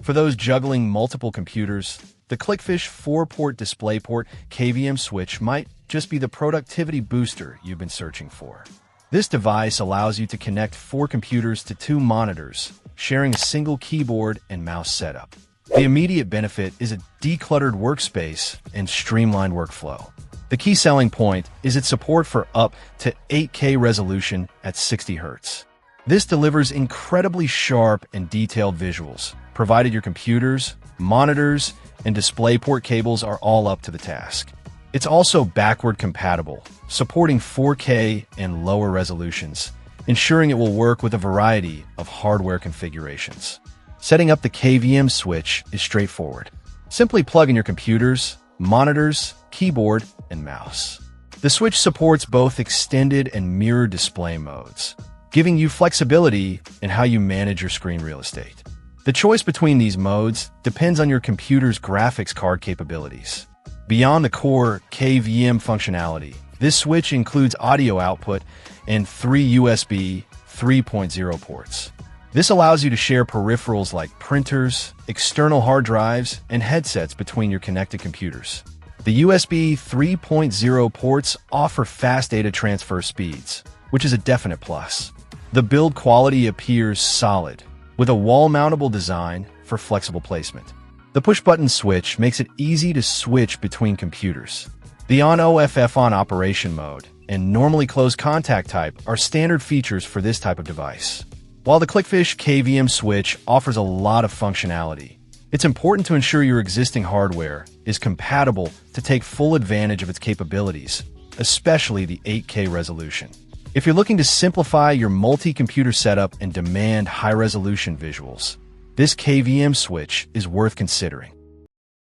For those juggling multiple computers, the clickfish 4-port Displayport KVM switch might just be the productivity booster you've been searching for. This device allows you to connect 4 computers to 2 monitors, sharing a single keyboard and mouse setup. The immediate benefit is a decluttered workspace and streamlined workflow. The key selling point is its support for up to 8K resolution at 60 Hz. This delivers incredibly sharp and detailed visuals, provided your computers, monitors, and DisplayPort cables are all up to the task. It's also backward compatible, supporting 4K and lower resolutions, ensuring it will work with a variety of hardware configurations. Setting up the KVM switch is straightforward. Simply plug in your computers, monitors, keyboard, and mouse. The switch supports both extended and mirror display modes, giving you flexibility in how you manage your screen real estate. The choice between these modes depends on your computer's graphics card capabilities. Beyond the core KVM functionality, this switch includes audio output and 3 USB 3.0 ports. This allows you to share peripherals like printers, external hard drives, and headsets between your connected computers. The USB 3.0 ports offer fast data transfer speeds, which is a definite plus. The build quality appears solid, with a wall-mountable design for flexible placement. The push-button switch makes it easy to switch between computers. The on-off on operation mode and normally closed contact type are standard features for this type of device. While the clickfish KVM switch offers a lot of functionality, it's important to ensure your existing hardware is compatible to take full advantage of its capabilities, especially the 8K resolution. If you're looking to simplify your multi-computer setup and demand high-resolution visuals, this KVM switch is worth considering.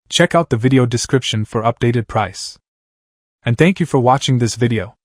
Check out the video description for updated price. And thank you for watching this video.